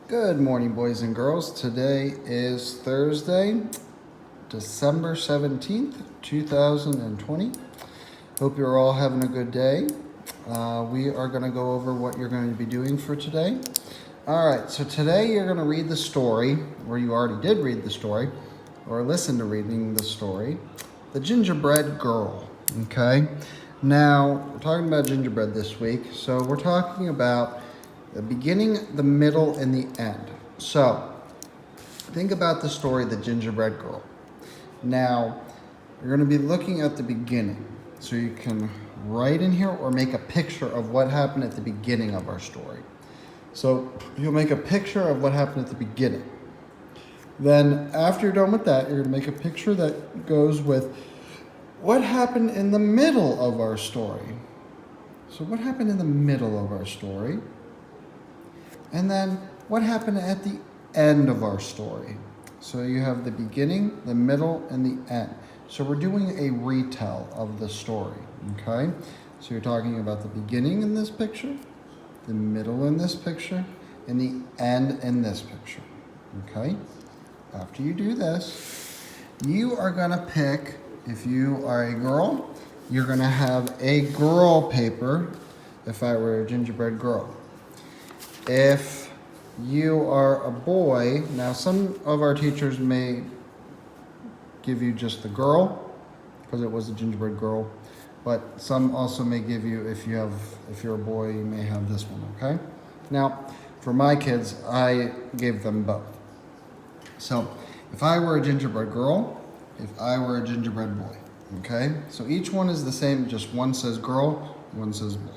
Good morning, boys and girls. Today is Thursday, December 17th, 2020. Hope you're all having a good day. We are going to go over what you're going to be doing for today. All right, so today you're going to read the story, or you already did read the story, or listen to reading the story, The Gingerbread Girl, okay? Now, we're talking about gingerbread this week, so we're talking about the beginning, the middle, and the end. So, think about the story, The Gingerbread Girl. Now, you're going to be looking at the beginning. So you can write in here or make a picture of what happened at the beginning of our story. So you'll make a picture of what happened at the beginning. Then after you're done with that, you're going to make a picture that goes with what happened in the middle of our story. So what happened in the middle of our story? And then what happened at the end of our story? So you have the beginning, the middle, and the end. So we're doing a retell of the story, okay? So you're talking about the beginning in this picture, the middle in this picture, and the end in this picture, okay? After you do this, you are gonna pick, if you are a girl, you're gonna have a girl paper, if I were a gingerbread girl. If you are a boy, now some of our teachers may give you just the girl, because it was a gingerbread girl, but some also may give you, if you're a boy, you may have this one, okay? Now, for my kids, I gave them both. So, if I were a gingerbread girl, if I were a gingerbread boy, okay? So each one is the same, just one says girl, one says boy,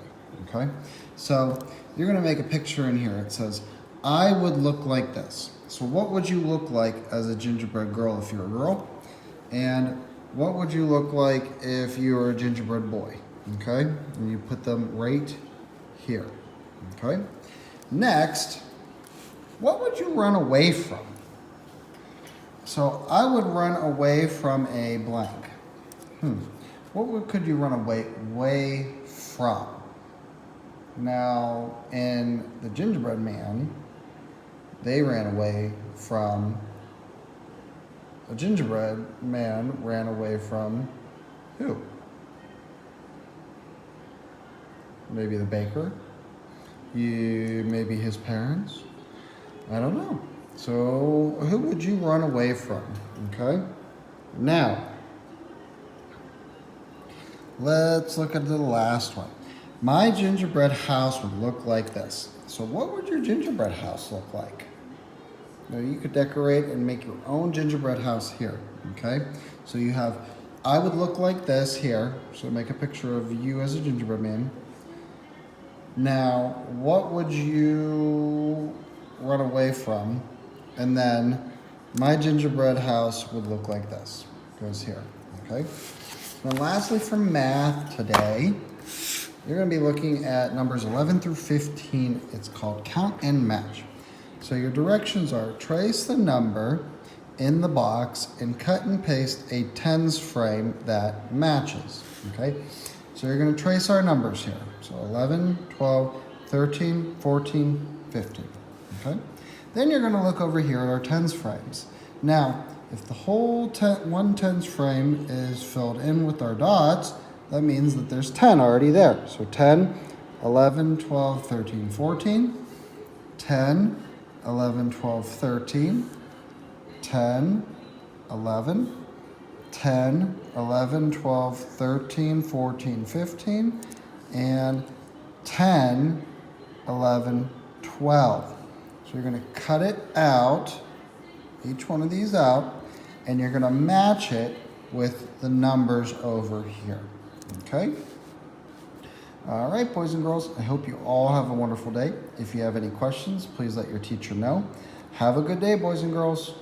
okay? So, you're gonna make a picture in here. It says, I would look like this. So what would you look like as a gingerbread girl if you're a girl? And what would you look like if you were a gingerbread boy? Okay, and you put them right here. Okay, next, what would you run away from? So I would run away from a blank. Could you run away from? Now, in the gingerbread man, they ran away from, a gingerbread man ran away from who? Maybe the baker? Maybe his parents? I don't know. So, who would you run away from? Okay? Now, let's look at the last one. My gingerbread house would look like this. So what would your gingerbread house look like? Now you could decorate and make your own gingerbread house here, okay? So you have, I would look like this here. So make a picture of you as a gingerbread man. Now, what would you run away from? And then my gingerbread house would look like this. Goes here, okay? And lastly, for math today, you're going to be looking at numbers 11 through 15. It's called Count and Match. So your directions are trace the number in the box and cut and paste a tens frame that matches. Okay? So you're going to trace our numbers here. So 11, 12, 13, 14, 15. Okay? Then you're going to look over here at our tens frames. Now, if the whole one tens frame is filled in with our dots, that means that there's 10 already there. So 10, 11, 12, 13, 14, 10, 11, 12, 13, 10, 11, 10, 11, 12, 13, 14, 15, and 10, 11, 12. So you're going to cut it out, each one of these out, and you're going to match it with the numbers over here. Okay? All right, boys and girls, I hope you all have a wonderful day. If you have any questions, please let your teacher know. Have a good day, boys and girls.